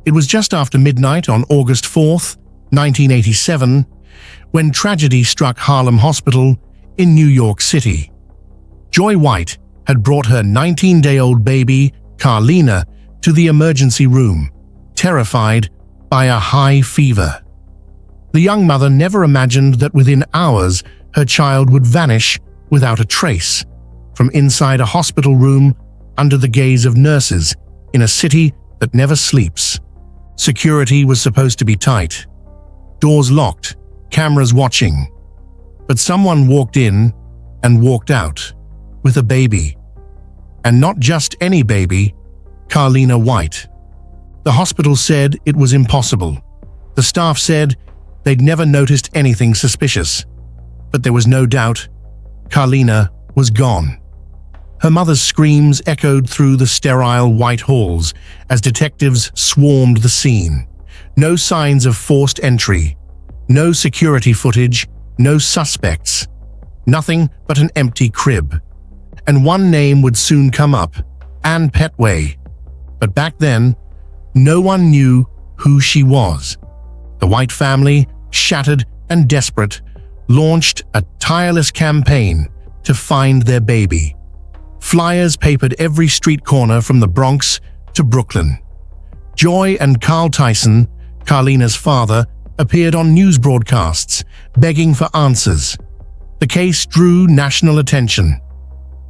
It was just after midnight on August 4th, 1987, when tragedy struck Harlem Hospital in New York City. Joy White had brought her 19-day-old baby, Carlina, to the emergency room, terrified by a high fever. The young mother never imagined that within hours her child would vanish without a trace from inside a hospital room under the gaze of nurses in a city that never sleeps. Security was supposed to be tight, doors locked, cameras watching. But someone walked in and walked out with a baby. And not just any baby, Carlina White. The hospital said it was impossible. The staff said they'd never noticed anything suspicious. But there was no doubt, Carlina was gone. Her mother's screams echoed through the sterile white halls as detectives swarmed the scene. No signs of forced entry, no security footage, no suspects, nothing but an empty crib. And one name would soon come up, Ann Petway. But back then, no one knew who she was. The White family, shattered and desperate, launched a tireless campaign to find their baby. Flyers papered every street corner from the Bronx to Brooklyn. Joy and Carl Tyson, Carlina's father, appeared on news broadcasts, begging for answers. The case drew national attention.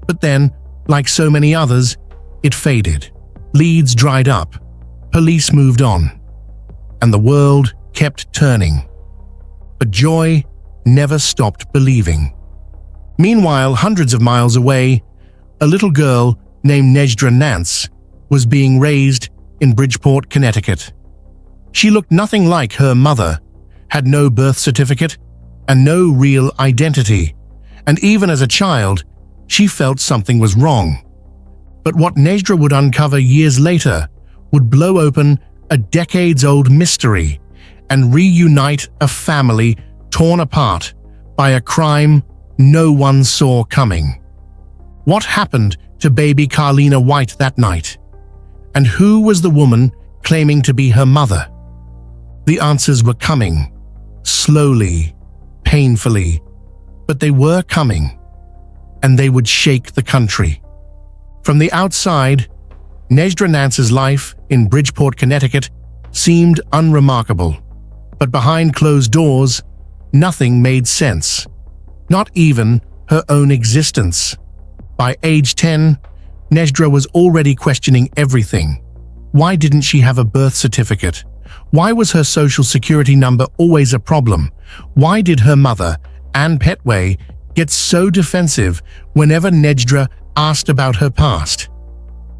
But then, like so many others, it faded. Leads dried up. Police moved on. And the world kept turning. But Joy never stopped believing. Meanwhile, hundreds of miles away, a little girl named Nejdra Nance was being raised in Bridgeport, Connecticut. She looked nothing like her mother, had no birth certificate, and no real identity. And even as a child, she felt something was wrong. But what Nejdra would uncover years later would blow open a decades-old mystery and reunite a family torn apart by a crime no one saw coming. What happened to baby Carlina White that night? And who was the woman claiming to be her mother? The answers were coming, slowly, painfully, but they were coming, and they would shake the country. From the outside, Nejdra Nance's life in Bridgeport, Connecticut seemed unremarkable, but behind closed doors, nothing made sense, not even her own existence. By age 10, Nejdra was already questioning everything. Why didn't she have a birth certificate? Why was her social security number always a problem? Why did her mother, Ann Petway, get so defensive whenever Nejdra asked about her past?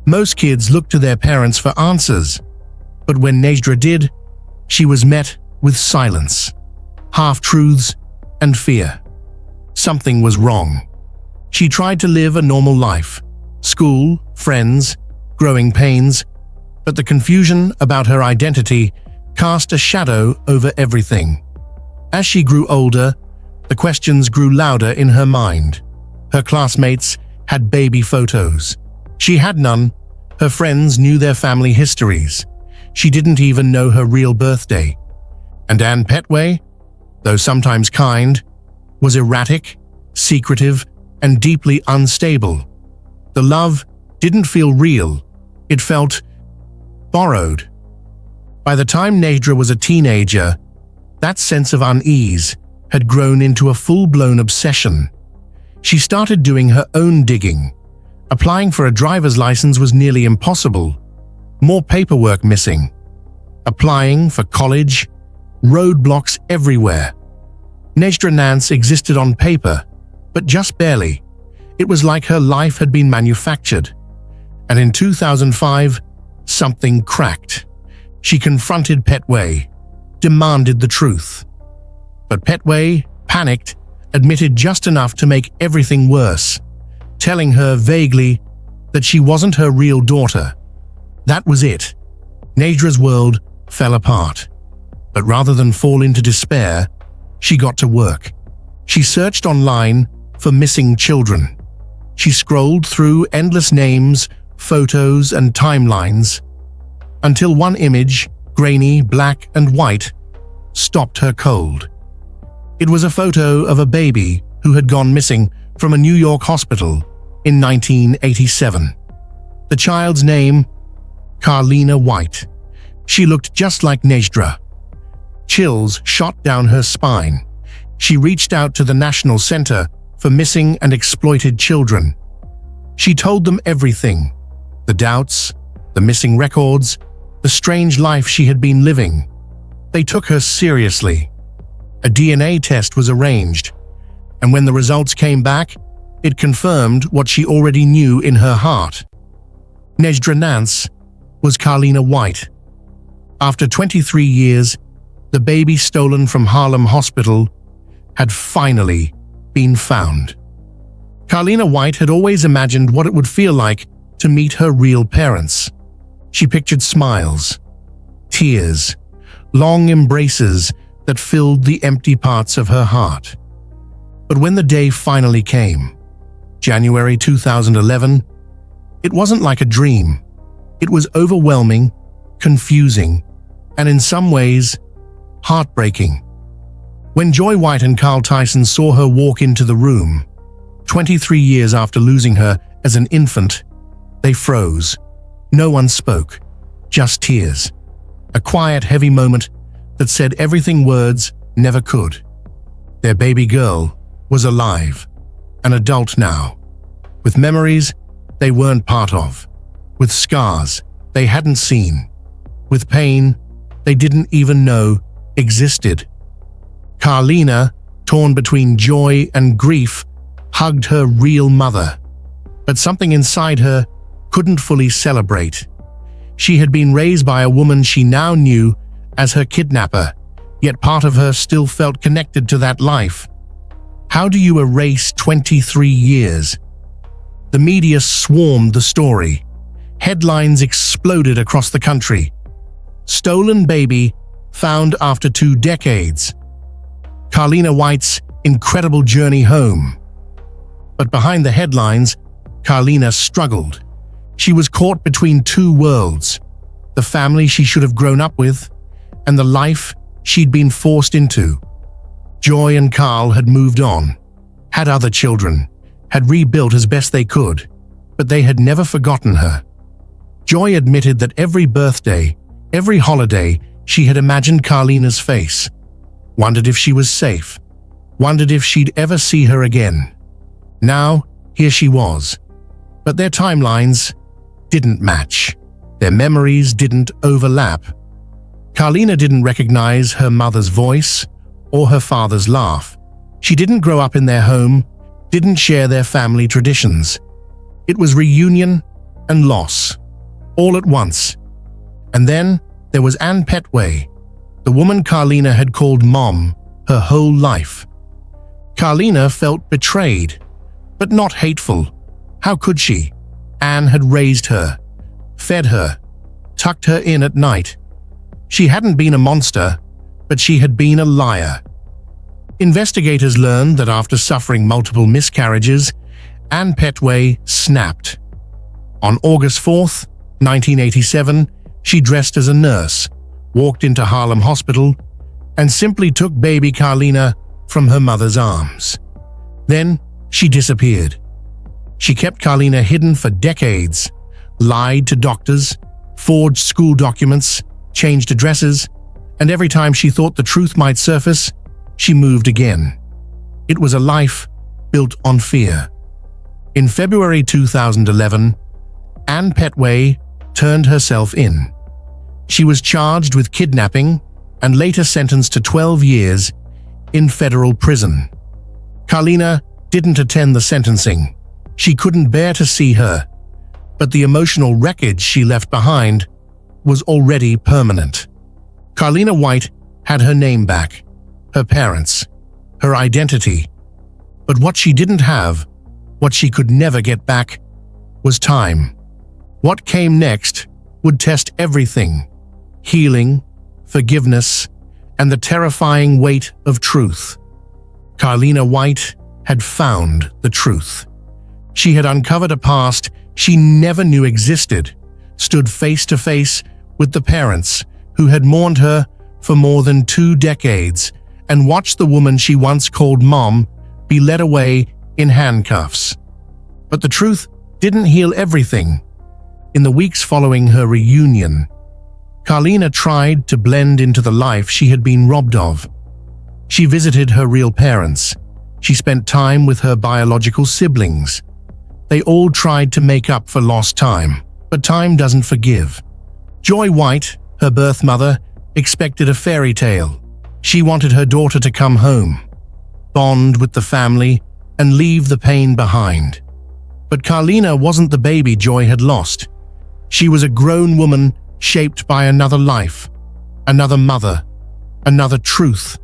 Most kids looked to their parents for answers, but when Nejdra did, she was met with silence, half-truths, and fear. Something was wrong. She tried to live a normal life, school, friends, growing pains, but the confusion about her identity cast a shadow over everything. As she grew older, the questions grew louder in her mind. Her classmates had baby photos. She had none. Her friends knew their family histories. She didn't even know her real birthday. And Ann Petway, though sometimes kind, was erratic, secretive, and deeply unstable. The love didn't feel real. It felt borrowed. By the time Nejdra was a teenager, that sense of unease had grown into a full-blown obsession. She started doing her own digging. Applying for a driver's license was nearly impossible. More paperwork missing. Applying for college, roadblocks everywhere. Nejdra Nance existed on paper, but just barely. It was like her life had been manufactured. And in 2005, something cracked. She confronted Petway, demanded the truth. But Petway, panicked, admitted just enough to make everything worse, telling her vaguely that she wasn't her real daughter. That was it. Nejdra's world fell apart. But rather than fall into despair, she got to work. She searched online for missing children. She scrolled through endless names, photos, and timelines, until one image grainy, black and white, stopped her cold. It was a photo of a baby who had gone missing from a New York hospital in 1987. The child's name, Carlina White. She looked just like Nejdra. Chills shot down her spine. She reached out to the National Center for Missing and Exploited Children. She told them everything: the doubts, the missing records, the strange life she had been living. They took her seriously. A DNA test was arranged, and when the results came back, it confirmed what she already knew in her heart. Nejdra Nance was Carlina White. After 23 years, the baby stolen from Harlem Hospital had finally been found. Carlina White had always imagined what it would feel like to meet her real parents. She pictured smiles, tears, long embraces that filled the empty parts of her heart. But when the day finally came, January 2011, it wasn't like a dream. It was overwhelming, confusing, and in some ways, heartbreaking. When Joy White and Carl Tyson saw her walk into the room, 23 years after losing her as an infant, they froze. No one spoke, just tears. A quiet, heavy moment that said everything words never could. Their baby girl was alive, an adult now, with memories they weren't part of, with scars they hadn't seen, with pain they didn't even know existed. Carlina, torn between joy and grief, hugged her real mother, but something inside her couldn't fully celebrate. She had been raised by a woman she now knew as her kidnapper, yet part of her still felt connected to that life. How do you erase 23 years? The media swarmed the story. Headlines exploded across the country. Stolen baby found after 2 decades. Carlina White's incredible journey home. But behind the headlines, Carlina struggled. She was caught between 2 worlds: the family she should have grown up with and the life she'd been forced into. Joy and Carl had moved on, had other children, had rebuilt as best they could, but they had never forgotten her. Joy admitted that every birthday, every holiday, she had imagined Carlina's face, wondered if she was safe, wondered if she'd ever see her again. Now, here she was. But their timelines didn't match. Their memories didn't overlap. Carlina didn't recognize her mother's voice or her father's laugh. She didn't grow up in their home, didn't share their family traditions. It was reunion and loss, all at once. And then there was Ann Petway, the woman Carlina had called Mom her whole life. Carlina felt betrayed, but not hateful. How could she? Ann had raised her, fed her, tucked her in at night. She hadn't been a monster, but she had been a liar. Investigators learned that after suffering multiple miscarriages, Ann Petway snapped. On August 4th, 1987, she dressed as a nurse, walked into Harlem Hospital, and simply took baby Carlina from her mother's arms. Then she disappeared. She kept Carlina hidden for decades, lied to doctors, forged school documents, changed addresses, and every time she thought the truth might surface, she moved again. It was a life built on fear. In February 2011, Ann Petway turned herself in. She was charged with kidnapping and later sentenced to 12 years in federal prison. Carlina didn't attend the sentencing. She couldn't bear to see her, but the emotional wreckage she left behind was already permanent. Carlina White had her name back, her parents, her identity. But what she didn't have, what she could never get back, was time. What came next would test everything: healing, forgiveness, and the terrifying weight of truth. Carlina White had found the truth. She had uncovered a past she never knew existed, stood face to face with the parents who had mourned her for more than 2 decades and watched the woman she once called Mom be led away in handcuffs. But the truth didn't heal everything. In the weeks following her reunion, Carlina tried to blend into the life she had been robbed of. She visited her real parents. She spent time with her biological siblings. They all tried to make up for lost time, but time doesn't forgive. Joy White, her birth mother, expected a fairy tale. She wanted her daughter to come home, bond with the family, and leave the pain behind. But Carlina wasn't the baby Joy had lost. She was a grown woman shaped by another life, another mother, another truth.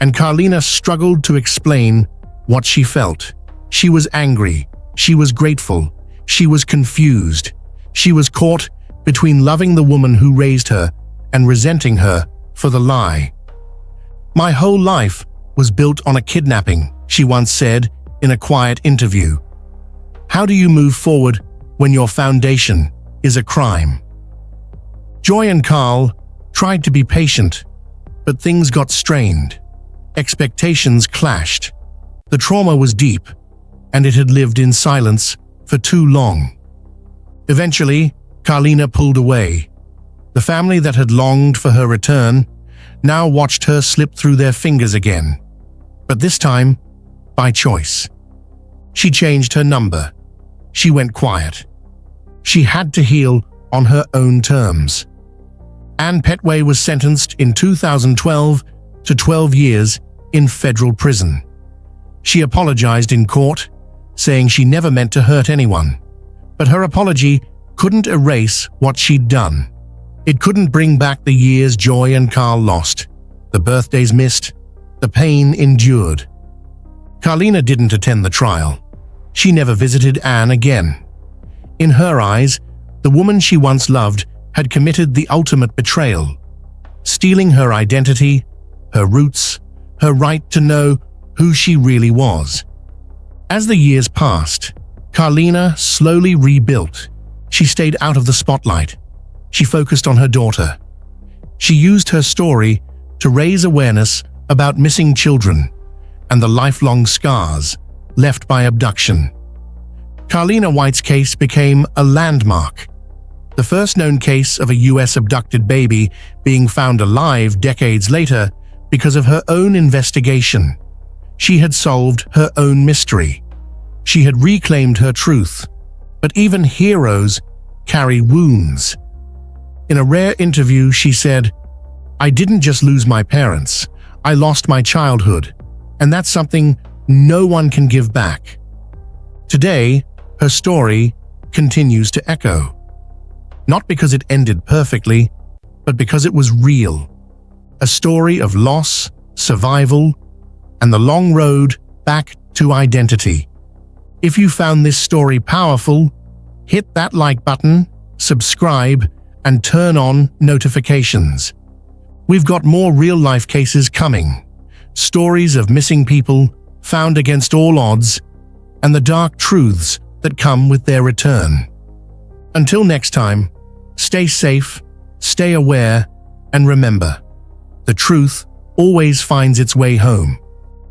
And Carlina struggled to explain what she felt. She was angry, she was grateful, she was confused. She was caught between loving the woman who raised her and resenting her for the lie. "My whole life was built on a kidnapping," she once said in a quiet interview. How do you move forward when your foundation is a crime? Joy and Carl tried to be patient, but things got strained. Expectations clashed. The trauma was deep, and it had lived in silence for too long. Eventually, Carlina pulled away. The family that had longed for her return now watched her slip through their fingers again, but this time by choice. She changed her number. She went quiet. She had to heal on her own terms. Ann Petway was sentenced in 2012 to 12 years in federal prison. She apologized in court, saying she never meant to hurt anyone. But her apology couldn't erase what she'd done. It couldn't bring back the years Joy and Carl lost, the birthdays missed, the pain endured. Carlina didn't attend the trial. She never visited Ann again. In her eyes, the woman she once loved had committed the ultimate betrayal, stealing her identity, her roots, her right to know who she really was. As the years passed, Carlina slowly rebuilt. She stayed out of the spotlight. She focused on her daughter. She used her story to raise awareness about missing children and the lifelong scars left by abduction. Carlina White's case became a landmark, the first known case of a U.S. abducted baby being found alive decades later because of her own investigation. She had solved her own mystery. She had reclaimed her truth. But even heroes carry wounds. In a rare interview, she said, "I didn't just lose my parents. I lost my childhood, and that's something no one can give back." Today, her story continues to echo. Not because it ended perfectly, but because it was real. A story of loss, survival, and the long road back to identity. If you found this story powerful, hit that like button, subscribe, and turn on notifications. We've got more real-life cases coming. Stories of missing people found against all odds, and the dark truths that come with their return. Until next time, stay safe, stay aware, and remember, the truth always finds its way home.